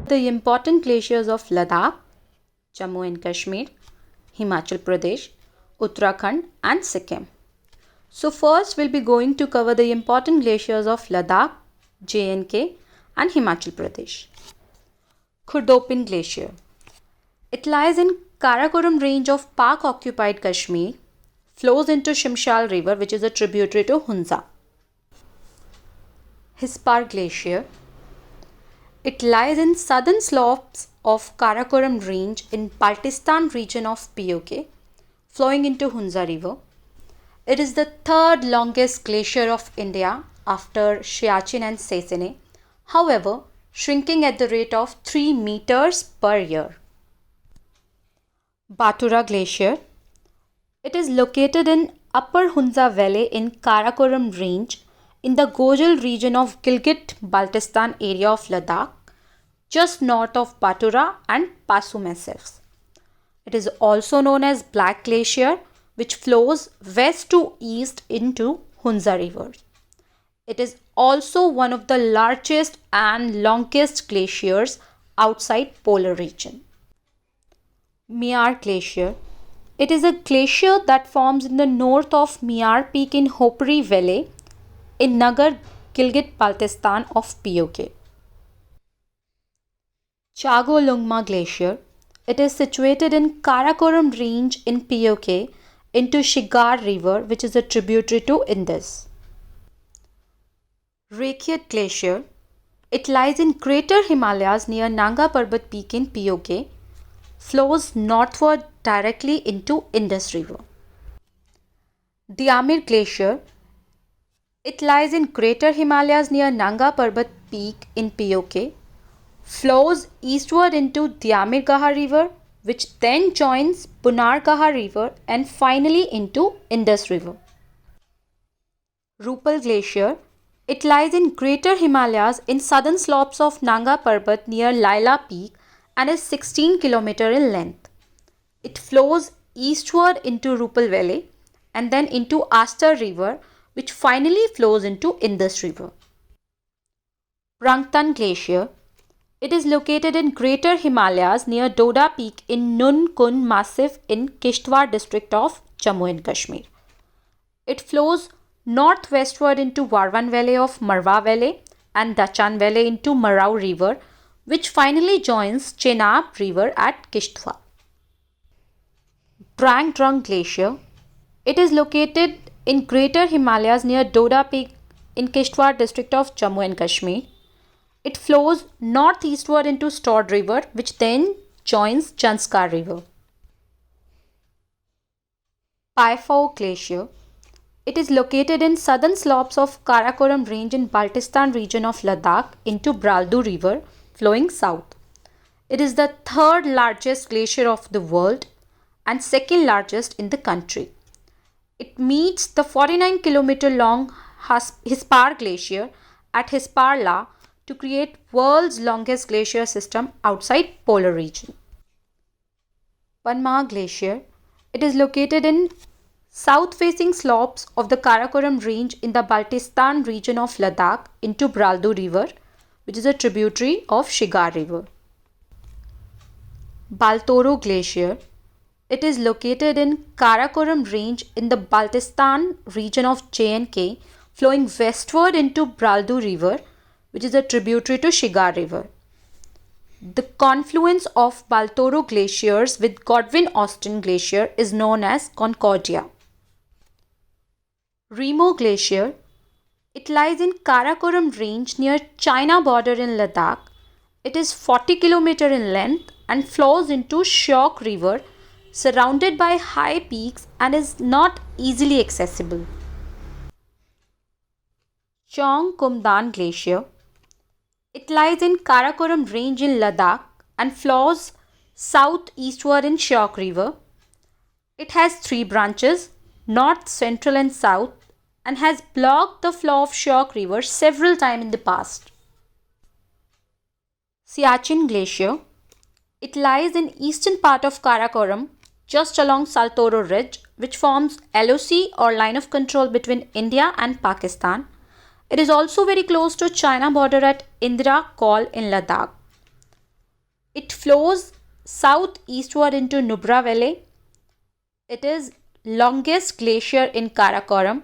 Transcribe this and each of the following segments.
The important glaciers of Ladakh, Jammu and Kashmir, Himachal Pradesh, Uttarakhand and Sikkim. So first we'll be going to cover the important glaciers of Ladakh, J&K and Himachal Pradesh. Khurdopin Glacier. It lies in Karakoram range of Pak-occupied Kashmir, flows into Shimshal River which is a tributary to Hunza. Hispar Glacier. It lies in southern slopes of Karakoram range in Baltistan region of POK, flowing into Hunza River. It is the third longest glacier of India after Siachen and Sesene, however, shrinking at the rate of 3 meters per year. Batura Glacier. It is located in Upper Hunza Valley in Karakoram range in the Gojal region of Gilgit-Baltistan area of Ladakh, just north of Batura and Pasu massifs. It is also known as Black Glacier, which flows west to east into Hunza River. It is also one of the largest and longest glaciers outside polar region. Miar Glacier. It is a glacier that forms in the north of Miar Peak in Hopri Valley in Nagar, Gilgit-Baltistan of POK. Chagolungma Glacier. It is situated in Karakoram range in POK into Shigar River which is a tributary to Indus. Reykjavik Glacier. It lies in Greater Himalayas near Nanga Parbat Peak in POK, flows northward directly into Indus River. Diamir Glacier. It lies in Greater Himalayas near Nanga Parbat Peak in POK, flows eastward into Diamir-Gaha River which then joins Bunar-Gaha River and finally into Indus River. Rupal Glacier. It lies in Greater Himalayas in southern slopes of Nanga Parbat near Laila Peak and is 16 km in length. It flows eastward into Rupal Valley and then into Astar River which finally flows into Indus River. Prangtan Glacier. It is located in Greater Himalayas near Doda Peak in Nun Kun Massif in Kishtwar district of Jammu and Kashmir. It flows northwestward into Warwan Valley of Marwa Valley and Dachan Valley into Marau River which finally joins Chenab River at Kishtwar. Drang Drung Glacier. It is located in Greater Himalayas near Doda Peak in Kishtwar district of Jammu and Kashmir. It flows northeastward into Stord River which then joins Janskar River. Paifao Glacier. It is located in southern slopes of Karakoram range in Baltistan region of Ladakh into Braldu River flowing south. It is the third largest glacier of the world and second largest in the country. It meets the 49 km long Hispar Glacier at Hisparla to create world's longest glacier system outside polar region. Panma Glacier. It is located in south-facing slopes of the Karakoram range in the Baltistan region of Ladakh into Braldu River which is a tributary of Shigar River. Baltoro Glacier. It is located in Karakoram range in the Baltistan region of J&K flowing westward into Braldu River which is a tributary to Shigar River. The confluence of Baltoro glaciers with Godwin-Austen Glacier is known as Concordia. Remo Glacier. It lies in Karakoram range near China border in Ladakh. It is 40 km in length and flows into Shyok River surrounded by high peaks and is not easily accessible. Chong Kumdan Glacier. It lies in Karakoram range in Ladakh and flows southeastward in Shyok River. It has 3 branches, north, central and south, and has blocked the flow of Shyok River several times in the past. Siachen Glacier. It lies in eastern part of Karakoram just along Saltoro Ridge which forms LOC or line of control between India and Pakistan. It is also very close to China border at Indira Col in Ladakh. It flows southeastward into Nubra Valley. It is longest glacier in Karakoram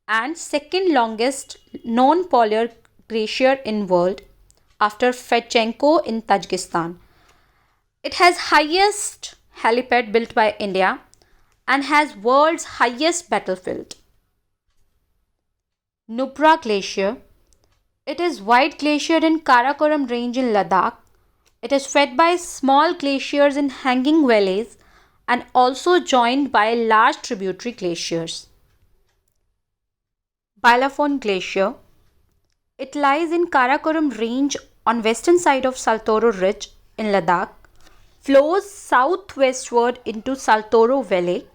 and second longest non-polar glacier in world after Fedchenko in Tajikistan. It has highest helipad built by India and has world's highest battlefield. Nubra Glacier. It is wide glacier in Karakoram range in Ladakh. It is fed by small glaciers in hanging valleys and also joined by large tributary glaciers. Balaphon Glacier. It lies in Karakoram range on western side of Saltoro Ridge in Ladakh, flows southwestward into Saltoro Valley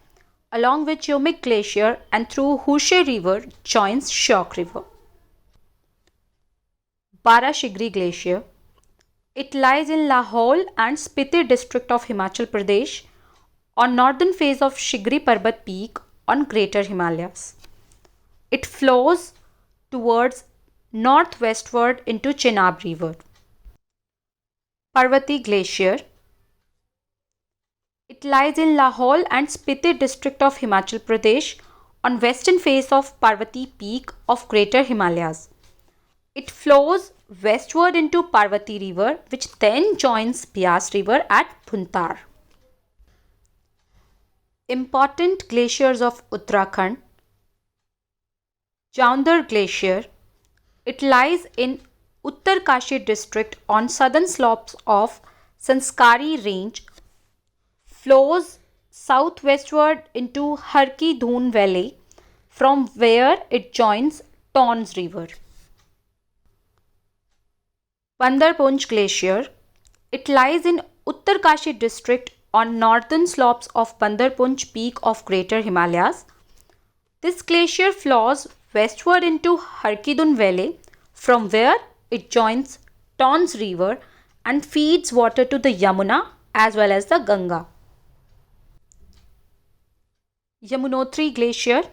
along with Yomik Glacier and through Hushe River joins Shyok River. Barashigri Glacier. It lies in Lahaul and Spiti district of Himachal Pradesh on northern face of Shigri Parbat peak on Greater Himalayas. It flows towards northwestward into Chenab River. Parvati Glacier. It lies in Lahaul and Spiti district of Himachal Pradesh on western face of Parvati peak of Greater Himalayas. It flows westward into Parvati River which then joins Bias River at Bhuntar. Important glaciers of Uttarakhand. Jaundhar Glacier. It lies in Uttarkashi district on southern slopes of Sanskari range, flows southwestward into Har Ki Dhoon Valley from where it joins Tons River. Bandarpunj Glacier. It lies in Uttarkashi district on northern slopes of Bandarpunj peak of Greater Himalayas. This glacier flows westward into Harkidun Valley from where it joins Tons River and feeds water to the Yamuna as well as the Ganga. Yamunotri Glacier.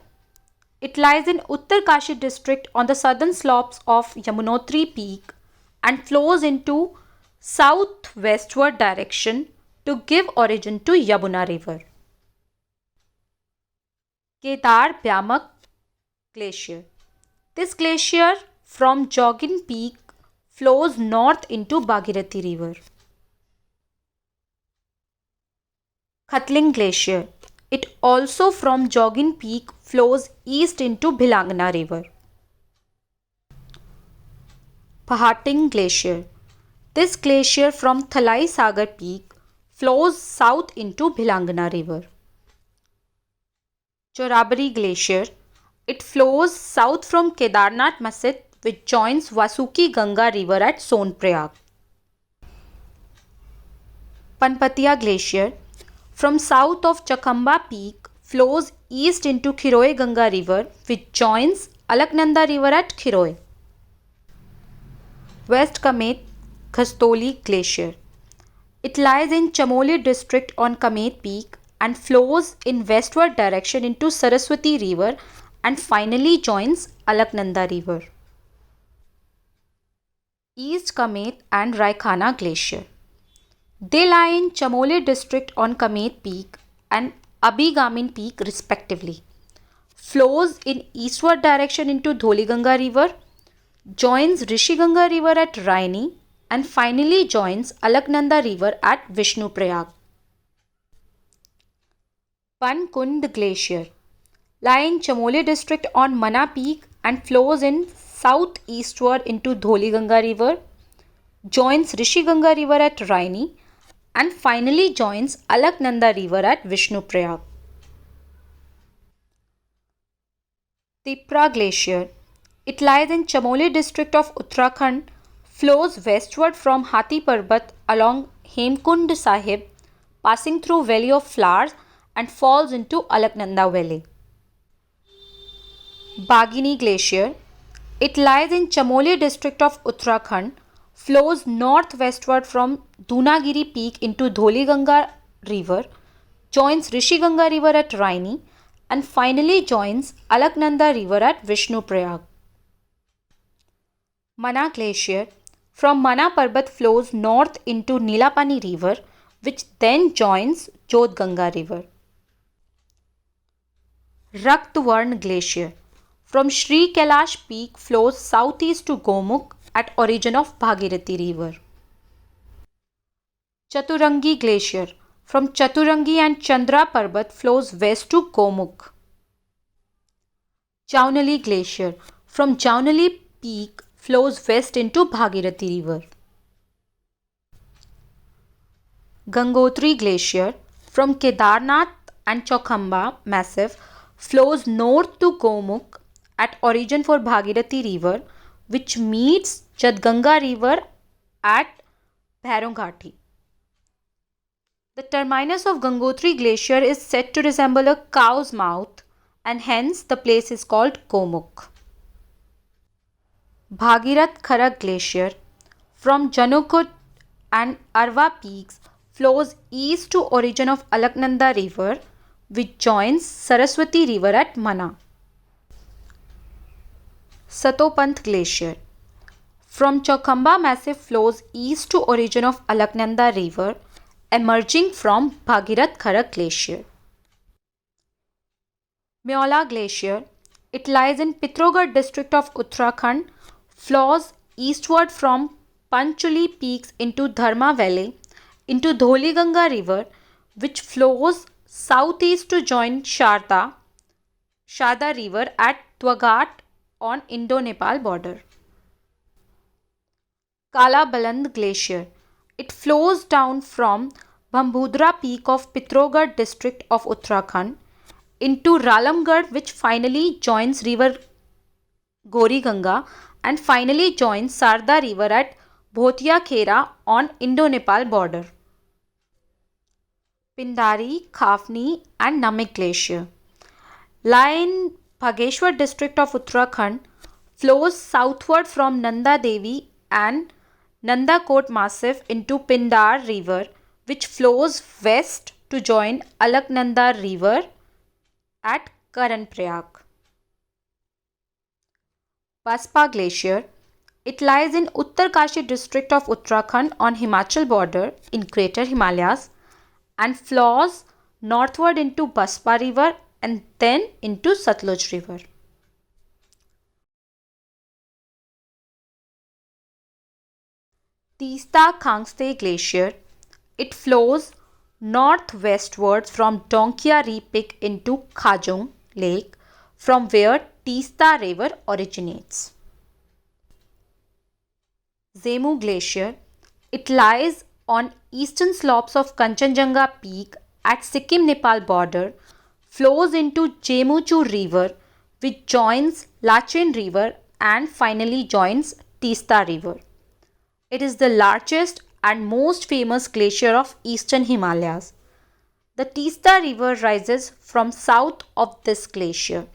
It lies in Uttarkashi district on the southern slopes of Yamunotri peak and flows into southwestward direction to give origin to Yamuna River. Kedar Bhyamak Glacier. This glacier from Joggin Peak flows north into Bhagirathi River. Khatling Glacier. It also from Joggin Peak flows east into Bhilangana River. Pahating Glacier. This glacier from Thalai Sagar Peak flows south into Bhilangana River. Chorabari Glacier. It flows south from Kedarnath Masjid which joins Vasuki Ganga River at Sonprayag. Panpatia Glacier. From south of Chakamba Peak flows east into Khiroy Ganga River which joins Alaknanda River at Khiroy. West Kamet Ghastoli Glacier. It lies in Chamoli district on Kamet Peak and flows in westward direction into Saraswati River and finally joins Alaknanda River. East Kamet and Raikhana Glacier. They lie in Chamoli district on Kamet Peak and Abhigamin Peak respectively. Flows in eastward direction into Dholiganga River, joins Rishi Ganga River at Raini and finally joins Alaknanda River at Vishnuprayag. Pankund Glacier. Lie in Chamoli district on Mana Peak and flows in southeastward into Dholiganga River, joins Rishi Ganga River at Raini and finally joins Alaknanda River at Vishnuprayag. Tipra Glacier. It lies in Chamoli district of Uttarakhand, flows westward from Hathi Parbat along Hemkund Sahib, passing through Valley of Flowers and falls into Alaknanda Valley. Bagini Glacier. It lies in Chamoli district of Uttarakhand, flows northwestward from Dunagiri Peak into Dholiganga River, joins Rishi Ganga River at Raini and finally joins Alaknanda River at Vishnuprayag. Mana Glacier. From Mana Parbat flows north into Nilapani River, which then joins Jodhganga River. Raktvarn Glacier from Sri Kailash Peak flows southeast to Gomukh at origin of Bhagirathi River. Chaturangi Glacier from Chaturangi and Chandra Parbat flows west to Gomukh. Jaunali Glacier from Jaunali Peak flows west into Bhagirathi River. Gangotri Glacier from Kedarnath and Chaukhamba Massif flows north to Gomukh at origin for Bhagirathi River, which meets Jadganga River at Bhairongati. The terminus of Gangotri Glacier is said to resemble a cow's mouth, and hence the place is called Gomukh. Bhagirath Kharak Glacier from Janukut and Arva peaks flows east to origin of Alaknanda River, which joins Saraswati River at Mana. Satopant Glacier from Chaukhamba Massif flows east to origin of Alaknanda River, emerging from Bhagirath Kharak Glacier. Meola Glacier, it lies in Pitrogarh district of Uttarakhand, flows eastward from Panchuli peaks into Dharma Valley, into Dholiganga River, which flows southeast to join Sharda River at Twagat on Indo-Nepal border. Kala Baland Glacier, it flows down from Bambudra peak of Pitrogarh district of Uttarakhand into Ralamgarh, which finally joins river Gori Ganga and finally joins Sarda River at Bhotia Khera on Indo-Nepal border. Pindari, Khafni and Namik Glacier lie in Bhageshwar district of Uttarakhand, flows southward from Nanda Devi and Nanda Kot Massif into Pindar River, which flows west to join Alaknanda River at Karanprayag. Baspa Glacier, it lies in Uttarkashi district of Uttarakhand on Himachal border in Greater Himalayas and flows northward into Baspa River and then into Satluj River. Teesta Khangste Glacier, it flows northwestwards from Donkia Peak into Khajung Lake, from where Teesta River originates. Zemu Glacier, it lies on eastern slopes of Kanchenjunga Peak at Sikkim-Nepal border, flows into Jemuchu River, which joins Lachen River and finally joins Teesta River. It is the largest and most famous glacier of eastern Himalayas. The Teesta River rises from south of this glacier.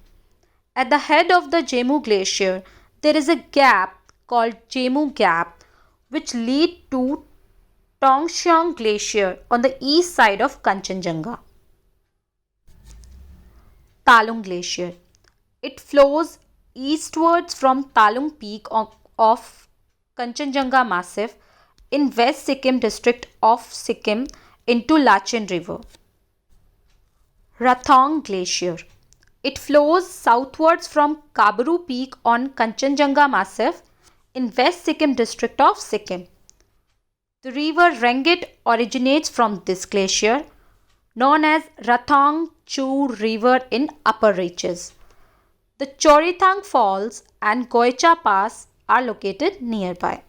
At the head of the Jemu Glacier, there is a gap called Jemu Gap, which leads to Tongshang Glacier on the east side of Kanchenjunga. Talung Glacier, it flows eastwards from Talung Peak of Kanchenjunga Massif in West Sikkim district of Sikkim into Lachen River. Rathong Glacier, it flows southwards from Kabru Peak on Kanchenjunga Massif in West Sikkim district of Sikkim. The river Rengit originates from this glacier, known as Rathong Chu River in upper reaches. The Chorithang Falls and Goicha Pass are located nearby.